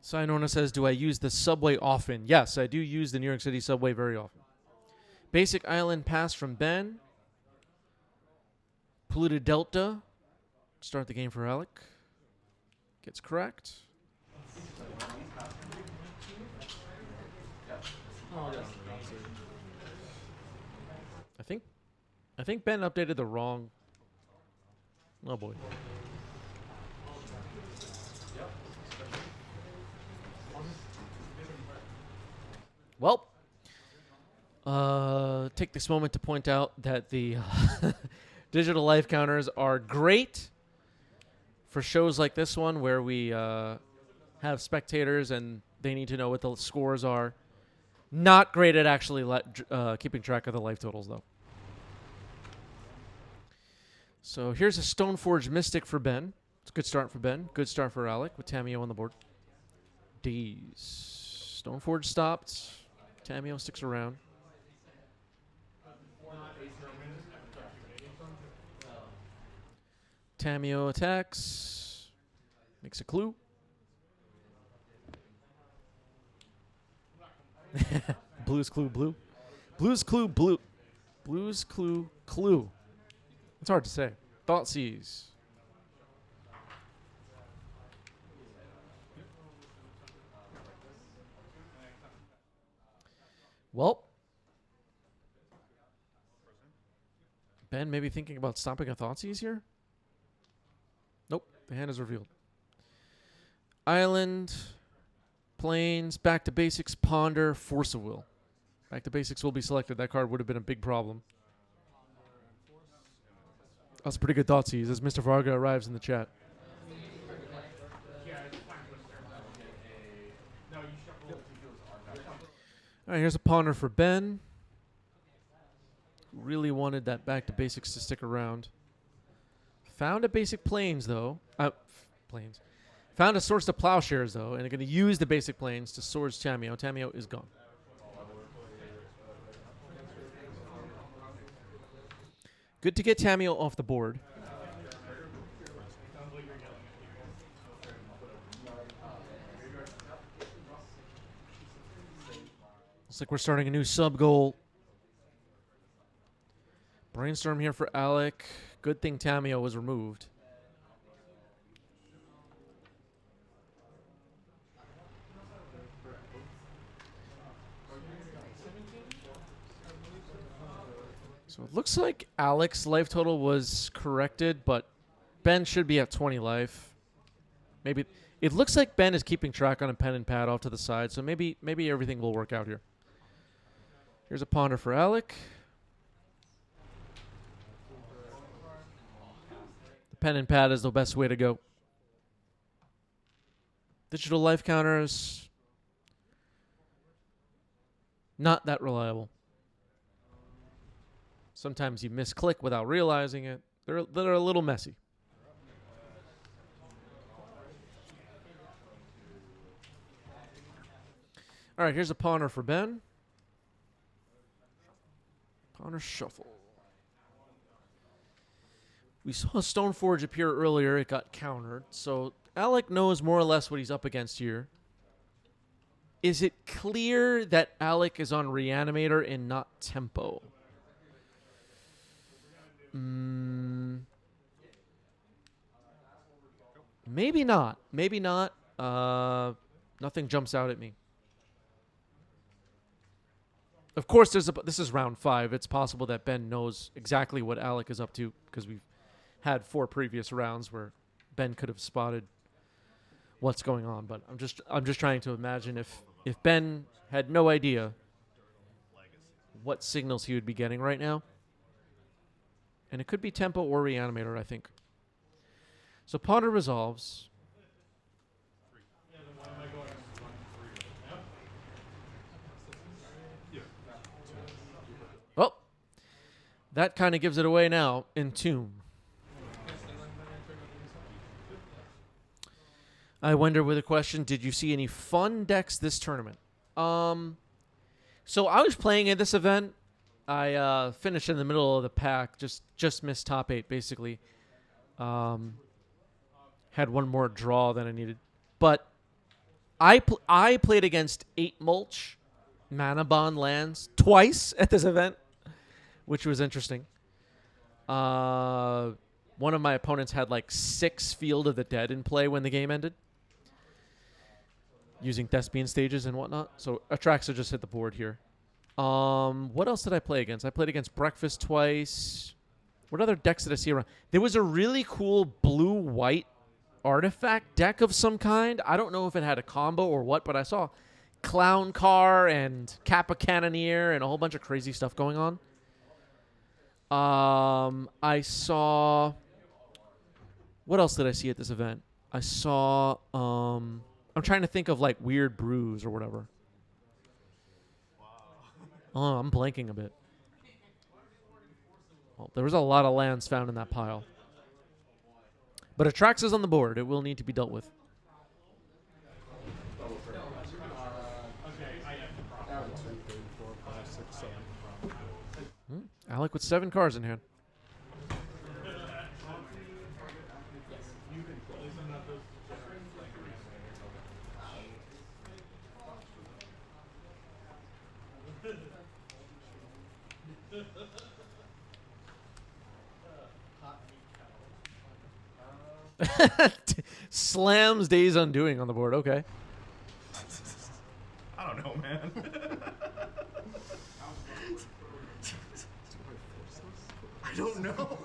Sinona says, do I use the subway often? Yes, I do use the New York City subway very often. Basic Island pass from Ben. Polluted Delta. Start the game for Alec. Gets correct. I think Ben updated the wrong. Oh boy. Well, take this moment to point out that the digital life counters are great for shows like this one where we have spectators and they need to know what the scores are. Not great at actually keeping track of the life totals, though. So here's a Stoneforge Mystic for Ben. It's a good start for Ben. Good start for Alec with Tamiyo on the board. D's. Stoneforge stopped. Tamiyo sticks around. Tamiyo attacks. Makes a clue. Blues clue blue. Blues clue blue. Blues clue clue. It's hard to say. Thoughtseize. Well, Ben maybe thinking about stopping a Thoughtseize here? Nope. The hand is revealed. Island, Plains, Back to Basics, Ponder, Force of Will. Back to Basics will be selected. That card would have been a big problem. That's a pretty good Thoughtseize as Mr. Varga arrives in the chat. All right, here's a Ponder for Ben. Really wanted that Back to Basics to stick around. Found a basic Plains, though. Plains. Found a source to Plowshares, though, and are going to use the basic Plains to source Tamiyo. Tamiyo is gone. Good to get Tamiyo off the board. Looks like we're starting a new sub-goal. Brainstorm here for Alec. Good thing Tamiyo was removed. So it looks like Alec's life total was corrected, but Ben should be at 20 life. Maybe it looks like Ben is keeping track on a pen and pad off to the side, so maybe everything will work out here. Here's a Ponder for Alec. The pen and pad is the best way to go. Digital life counters, not that reliable. Sometimes you misclick without realizing it. They're a little messy. All right, here's a Ponder for Ben. Ponder shuffle. We saw Stoneforge appear earlier. It got countered. So Alec knows more or less what he's up against here. Is it clear that Alec is on Reanimator and not Tempo? Maybe not. Maybe not. Nothing jumps out at me. Of course, this is round 5. It's possible that Ben knows exactly what Alec is up to because we've had 4 previous rounds where Ben could have spotted what's going on. But I'm just trying to imagine if Ben had no idea what signals he would be getting right now. And it could be Tempo or Reanimator, I think. So Ponder resolves. Well, that kind of gives it away now. Entomb. I wonder with a question, did you see any fun decks this tournament? So I was playing at this event. I finished in the middle of the pack, just missed top 8, basically. Had one more draw than I needed. But I played against 8 Mulch Mana Bond lands twice at this event, which was interesting. One of my opponents had like 6 Field of the Dead in play when the game ended, using Thespian stages and whatnot. So Atraxa just hit the board here. What else did I play against? I played against Breakfast twice. What other decks did I see around? There was a really cool blue-white artifact deck of some kind. I don't know if it had a combo or what, but I saw Clown Car and Kappa Cannoneer and a whole bunch of crazy stuff going on. I saw... What else did I see at this event? I saw... I'm trying to think of like weird brews or whatever. Oh, I'm blanking a bit. Well, there was a lot of lands found in that pile. But Atraxa's on the board. It will need to be dealt with. Alec with 7 cards in hand. Slams Days Undoing on the board. Okay. I don't know, man. I don't know.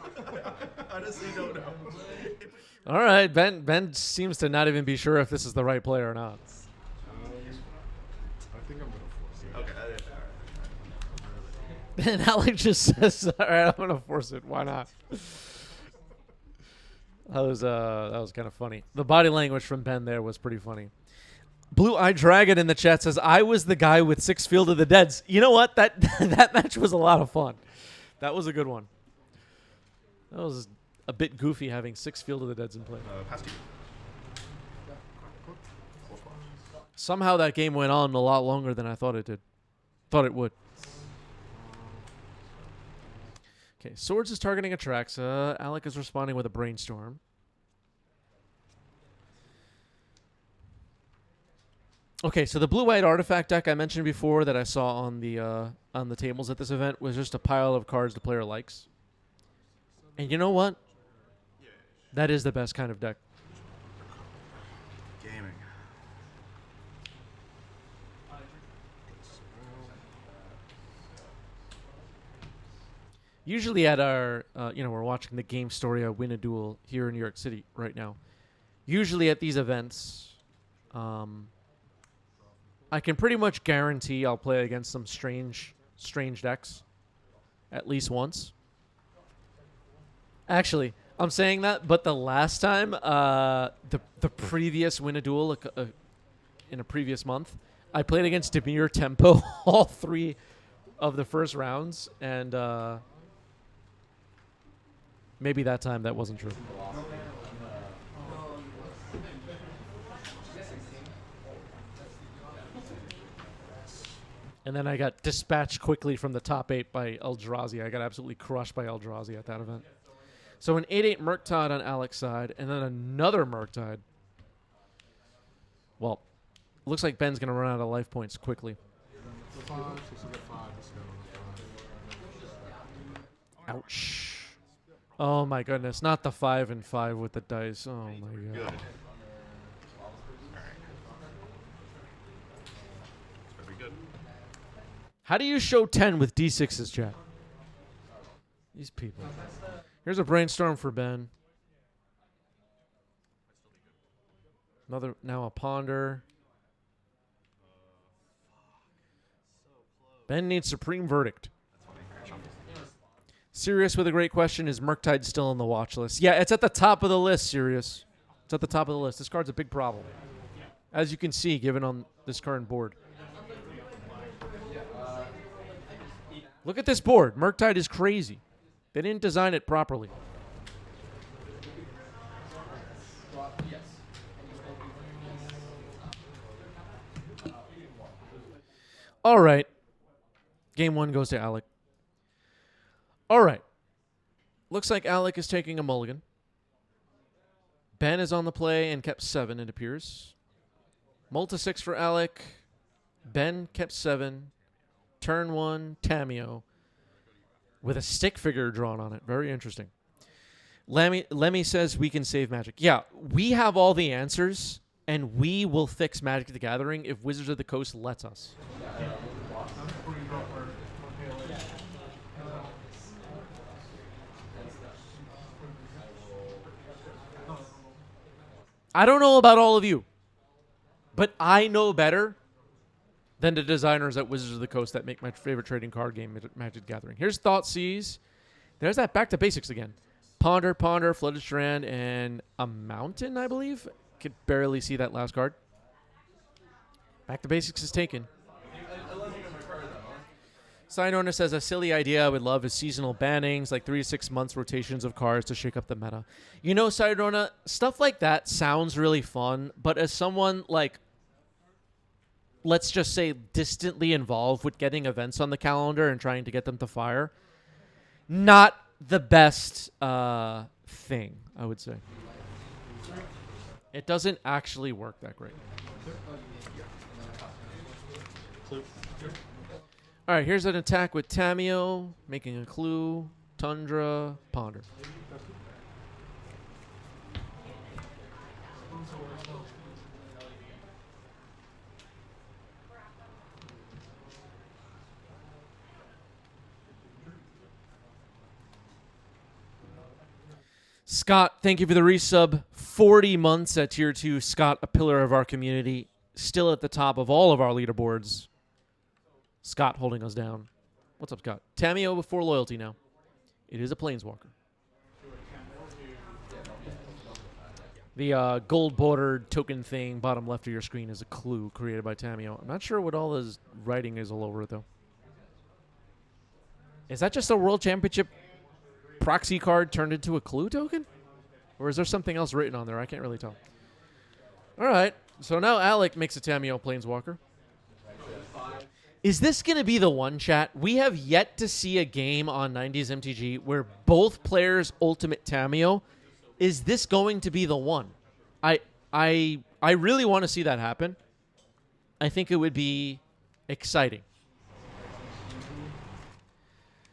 Honestly, don't know. All right, Ben seems to not even be sure if this is the right player or not. I think I'm gonna force it. Okay. And Alec just says, "All right, I'm gonna force it. Why not?" That was kind of funny. The body language from Ben there was pretty funny. Blue Eye Dragon in the chat says, "I was the guy with 6 Field of the Deads." You know what? That that match was a lot of fun. That was a good one. That was a bit goofy having 6 Field of the Deads in play. Past you. Somehow that game went on a lot longer than I thought it did. Thought it would. Okay, Swords is targeting Atraxa. Alec is responding with a Brainstorm. Okay, so the blue-white artifact deck I mentioned before that I saw on the tables at this event was just a pile of cards the player likes. And you know what? That is the best kind of deck. Gaming. Usually at our, we're watching the Game Story Win a Duel here in New York City right now. Usually at these events, I can pretty much guarantee I'll play against some strange decks at least once. Actually, I'm saying that, but the last time, the previous Win a Duel in a previous month, I played against Dimir Tempo all 3 of the first rounds, and maybe that time that wasn't true. And then I got dispatched quickly from the top 8 by Eldrazi. I got absolutely crushed by Eldrazi at that event. So an 8/8 Murktide on Alec's side, and then another Murktide. Well, looks like Ben's going to run out of life points quickly. Ouch. Oh my goodness, not the 5 and 5 with the dice. Oh my god. Good. Good. How do you show 10 with D6s, chat? These people. Here's a Brainstorm for Ben. Now a Ponder. Ben needs Supreme Verdict. Sirius with a great question. Is Murktide still on the watch list? Yeah, it's at the top of the list, Sirius. It's at the top of the list. This card's a big problem, as you can see, given on this current board. Look at this board. Murktide is crazy. They didn't design it properly. All right. Game 1 goes to Alec. All right. Looks like Alec is taking a mulligan. Ben is on the play and kept 7, it appears. Multi 6 for Alec. Ben kept 7. Turn 1, Tamio. With a stick figure drawn on it. Very interesting. Lemmy says we can save Magic. Yeah, we have all the answers, and we will fix Magic the Gathering if Wizards of the Coast lets us. I don't know about all of you, but I know better than the designers at Wizards of the Coast that make my favorite trading card game, Magic the Gathering. Here's Thoughtseize. There's that back to basics again. Ponder, Flooded Strand, and a Mountain, I believe. Could barely see that last card. Back to basics is taken. Side owner says a silly idea I would love is seasonal bannings, like 3 to 6 months rotations of cards to shake up the meta. You know, Side owner, stuff like that sounds really fun, but as someone like, let's just say, distantly involved with getting events on the calendar and trying to get them to fire, not the best thing, I would say. It doesn't actually work that great. All right, here's an attack with Tamio, making a clue, Tundra, Ponder. Scott, thank you for the resub. 40 months at Tier 2. Scott, a pillar of our community, still at the top of all of our leaderboards. Scott holding us down. What's up, Scott? Tamio before loyalty now. It is a Planeswalker. The gold-bordered token thing bottom left of your screen is a clue created by Tamio. I'm not sure what all his writing is all over it, though. Is that just a World Championship proxy card turned into a clue token? Or is there something else written on there? I can't really tell. All right. So now Alec makes a Tamio Planeswalker. Is this going to be the one, chat? We have yet to see a game on 90s MTG where both players ultimate Tamio. Is this going to be the one? I really want to see that happen. I think it would be exciting.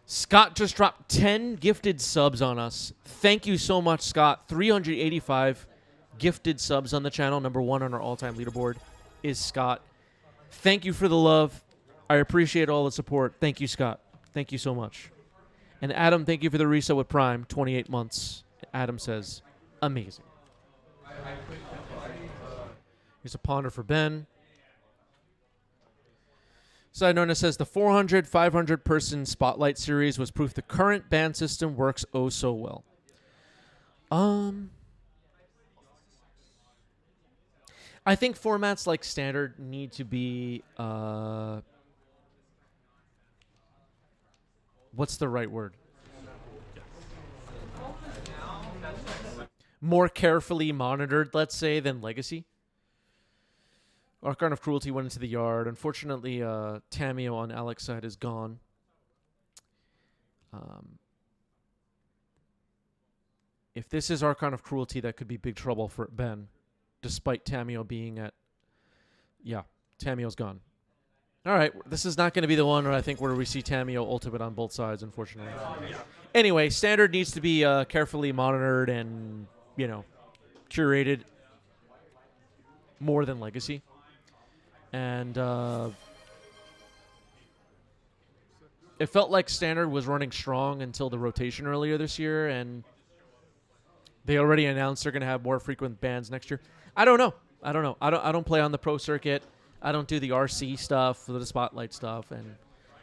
Scott just dropped 10 gifted subs on us. Thank you so much, Scott. 385 gifted subs on the channel. Number 1 on our all-time leaderboard is Scott. Thank you for the love. I appreciate all the support. Thank you, Scott. Thank you so much. And Adam, thank you for the resale with Prime. 28 months. Adam says, amazing. Here's a Ponder for Ben. Side Nona says the 400, 500 person Spotlight series was proof the current ban system works oh so well. I think formats like Standard need to be what's the right word? More carefully monitored, let's say, than Legacy. Archon of Cruelty went into the yard. Unfortunately, Tamio on Alec's side is gone. If this is Archon of Cruelty, that could be big trouble for Ben, despite Tamio being at... Yeah, Tamio's gone. All right, this is not going to be the one where I think where we see Tamio ultimate on both sides, unfortunately. Anyway, Standard needs to be carefully monitored and, you know, curated more than Legacy. And it felt like Standard was running strong until the rotation earlier this year, and they already announced they're going to have more frequent bans next year. I don't know. I don't play on the pro circuit. I don't do the RC stuff, the Spotlight stuff, and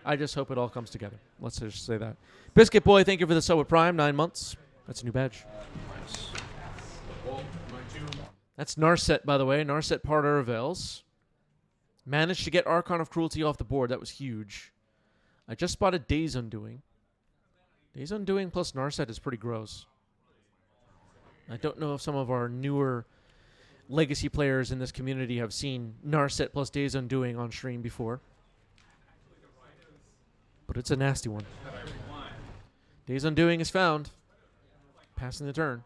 I just hope it all comes together. Let's just say that. Biscuit Boy, thank you for the sub with Prime. 9 months. That's a new badge. That's Narset, by the way. Narset Parter of Veils. Managed to get Archon of Cruelty off the board. That was huge. I just spotted Days Undoing. Days Undoing plus Narset is pretty gross. I don't know if some of our newer Legacy players in this community have seen Narset plus Days Undoing on stream before. But it's a nasty one. Days Undoing is found. Passing the turn.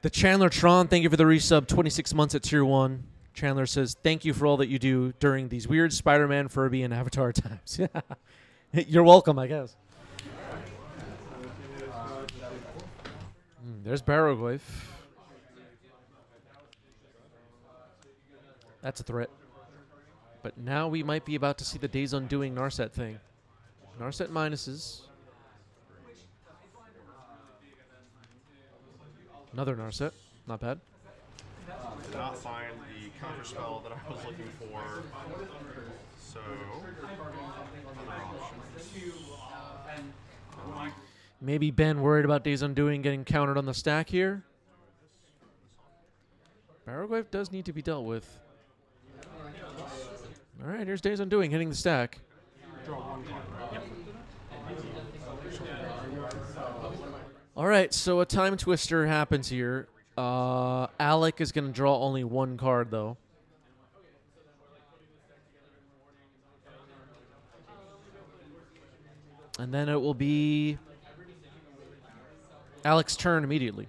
The Chandler Tron, thank you for the resub. 26 months at tier 1. Chandler says, thank you for all that you do during these weird Spider-Man, Furby, and Avatar times. You're welcome, I guess. There's Barrowglyph. That's a threat. But now we might be about to see the Days Undoing Narset thing. Narset minuses. Another Narset. Not bad. Did not find the counter spell that I was looking for. So, other options. Maybe Ben worried about Days Undoing getting countered on the stack here. Barrowglyph does need to be dealt with. All right, here's Days Undoing hitting the stack. All right, so a time twister happens here. Alec is going to draw only one card, though. And then it will be Alec's turn immediately.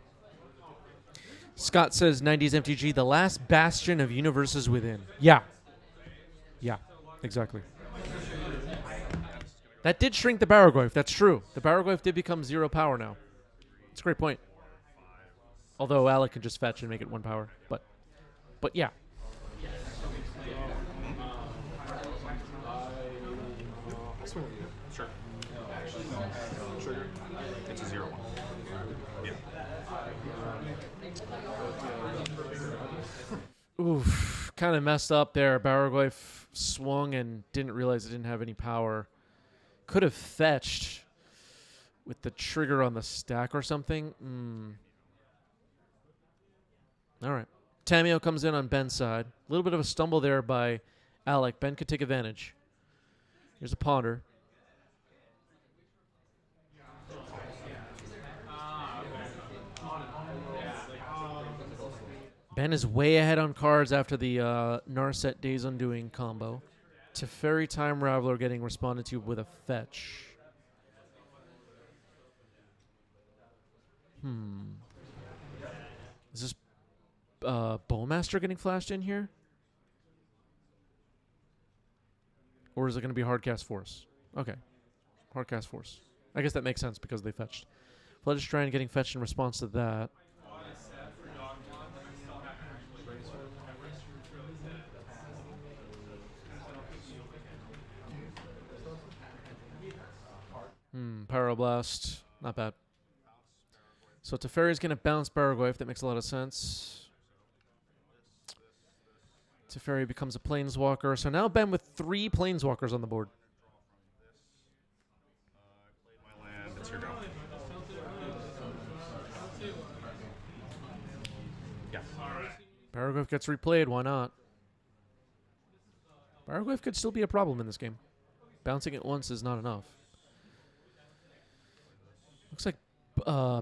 Scott says, 90s MTG, the last bastion of universes within. Yeah. Yeah, exactly. That did shrink the Barrowglyph. That's true. The Barrowglyph did become 0 power now. It's a great point. Although Alec can just fetch and make it 1 power. But yeah. Sure. Trigger. It's a 0-1. Yeah. Oof. Kind of messed up there. Barrowglyph swung and didn't realize it didn't have any power. Could have fetched with the trigger on the stack or something. All right. Tamio comes in on Ben's side. A little bit of a stumble there by Alec. Ben could take advantage. Here's a ponder. Ben is way ahead on cards after the Narset Days Undoing combo. Teferi Time Raveler getting responded to with a fetch. Is this Bowmaster getting flashed in here? Or is it going to be Hardcast Force? Okay. Hardcast Force. I guess that makes sense because they fetched. Flutter's Strand getting fetched in response to that. Pyroblast. Not bad. So Teferi's going to bounce Barrowglyph. That makes a lot of sense. Teferi becomes a Planeswalker. So now Ben with 3 Planeswalkers on the board. My land. It's your go. Yeah. Barrowglyph gets replayed. Why not? Barrowglyph could still be a problem in this game. Bouncing it once is not enough. Looks like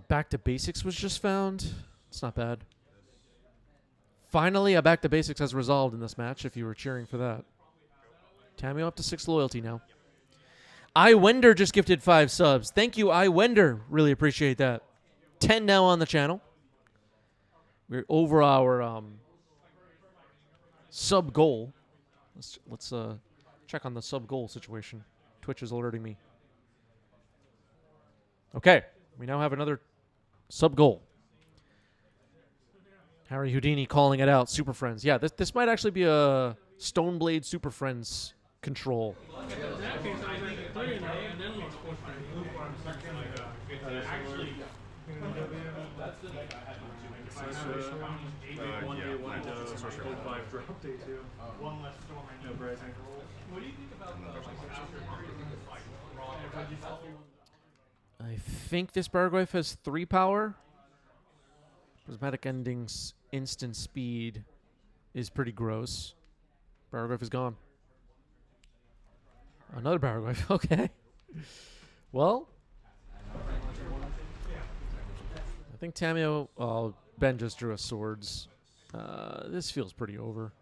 Back to Basics was just found. It's not bad. Finally, a Back to Basics has resolved in this match, if you were cheering for that. Tamio up to 6 loyalty now. iWender just gifted 5 subs. Thank you, iWender. Really appreciate that. 10 now on the channel. We're over our sub goal. Let's check on the sub goal situation. Twitch is alerting me. Okay, we now have another sub goal. Harry Houdini calling it out. Super Friends. Yeah, this might actually be a Stoneblade Super Friends control. I think this Barrowglyph has 3 power. Prismatic Ending's instant speed is pretty gross. Barrowglyph is gone. Another Barrowglyph. Okay. Well, I think Tamio... Oh, Ben just drew a swords. This feels pretty over.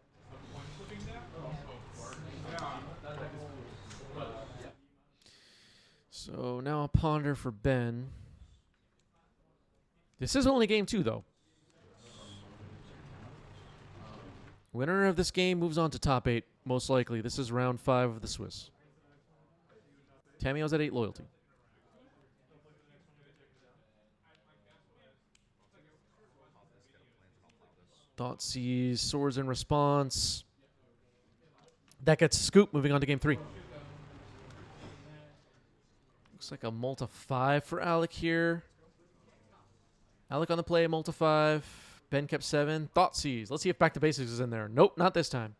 So now a ponder for Ben. This is only game 2, though. Winner of this game moves on to top 8, most likely. This is round 5 of the Swiss. Tamiyo's at 8 loyalty. Thoughtseize, swords in response. That gets scoop, moving on to game 3. Looks like a Multa 5 for Alec here. Alec on the play, Multa 5. Ben kept 7. Thoughtseize. Let's see if Back to Basics is in there. Nope, not this time.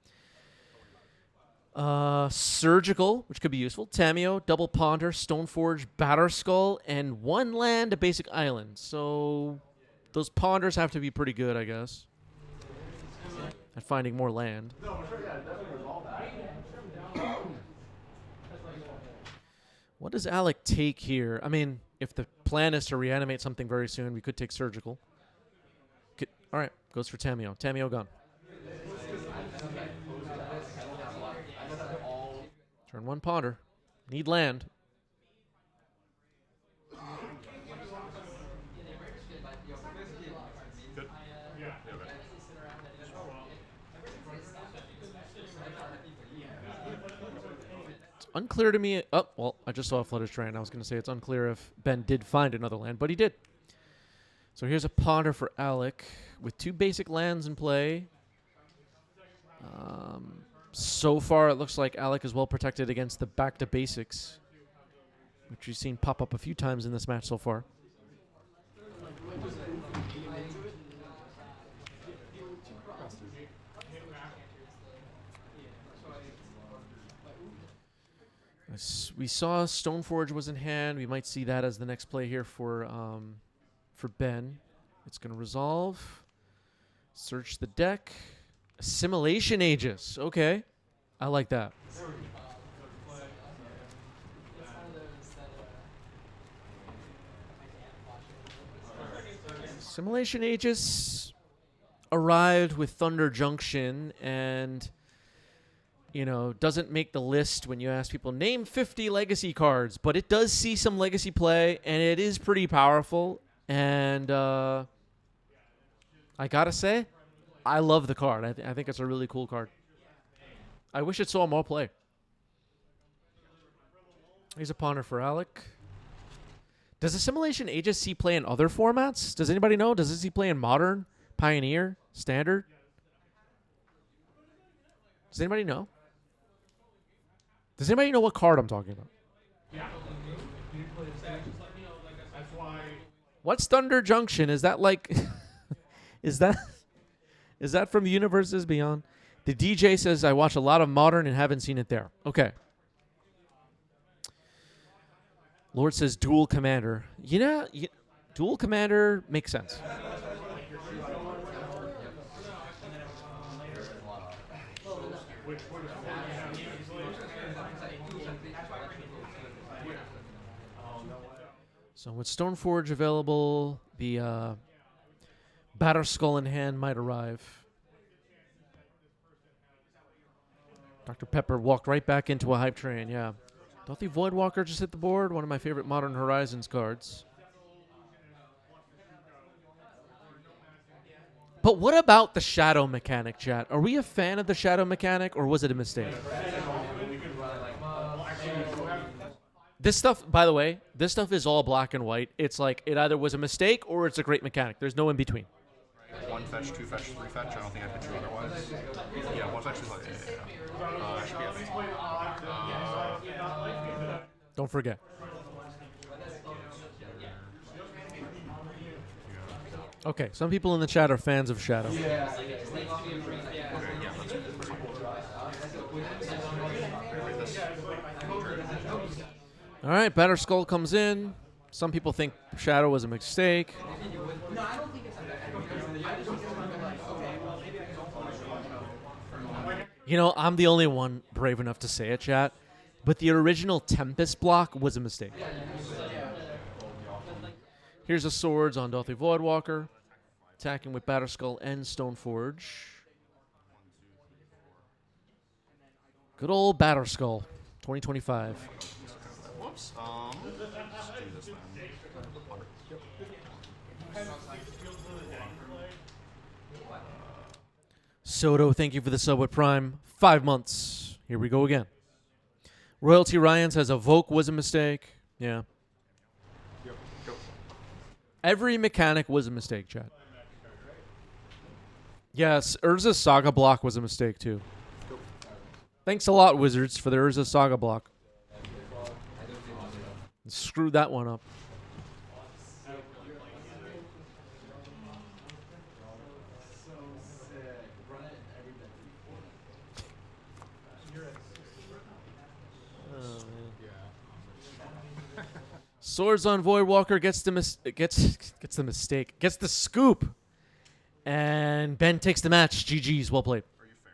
Surgical, which could be useful. Tamiyo, Double Ponder, Stoneforge, Batterskull, and 1 land, a basic island. So those Ponders have to be pretty good, I guess, at finding more land. What does Alec take here? I mean, if the plan is to reanimate something very soon, we could take Surgical. All right, goes for Tamiyo. Tamiyo gone. Turn 1 Ponder. Need land. Good. Yeah. It's unclear to me. Oh, well, I just saw a Flutter's Train. I was going to say it's unclear if Ben did find another land, but he did. So here's a Ponder for Alec with 2 basic lands in play. So far, it looks like Alec is well protected against the Back to Basics, which we've seen pop up a few times in this match so far. We saw Stoneforge was in hand. We might see that as the next play here for Ben. It's going to resolve. Search the deck. Assimilation Aegis. Okay. I like that. Assimilation Aegis arrived with Thunder Junction and, doesn't make the list when you ask people, name 50 legacy cards. But it does see some legacy play, and it is pretty powerful. And I got to say, I love the card. I think it's a really cool card. I wish it saw more play. Here's a Ponder for Alec. Does Assimilation Aegis see play in other formats? Does anybody know? Does it see play in Modern, Pioneer, Standard? Does anybody know? Does anybody know what card I'm talking about? Yeah. What's Thunder Junction? Is that like... Is that from Universes Beyond? The DJ says, I watch a lot of Modern and haven't seen it there. Okay. Lord says Dual Commander. Dual Commander makes sense. So with Stoneforge available, the Batterskull in hand might arrive. Dr. Pepper walked right back into a hype train, yeah. Dorothy Voidwalker just hit the board, one of my favorite Modern Horizons cards. But what about the shadow mechanic, chat? Are we a fan of the shadow mechanic, or was it a mistake? This stuff, by the way, this stuff is all black and white. It's like it either was a mistake or it's a great mechanic. There's no in between. 1 fetch, 2 fetch, 3 fetch. I don't think I could do otherwise. Yeah, 1 fetch is like, Don't forget. Okay, some people in the chat are fans of Shadow. All right, Batterskull comes in. Some people think Shadow was a mistake. I'm the only one brave enough to say it, chat. But the original Tempest block was a mistake. Here's the swords on Dorothy Voidwalker. Attacking with Batterskull and Stoneforge. Good old Batterskull, 2025. Whoops. Let's do this then. Soto, thank you for the sub with Prime. 5 months. Here we go again. Royalty Ryan says Evoke was a mistake. Yeah. Yep. Go. Every mechanic was a mistake, Chad. Yes, Urza's Saga block was a mistake, too. Go. Thanks a lot, Wizards, for the Urza Saga block. Screwed that one up. Swords on Voidwalker gets the mistake, gets the scoop, and Ben takes the match. GG's, well played.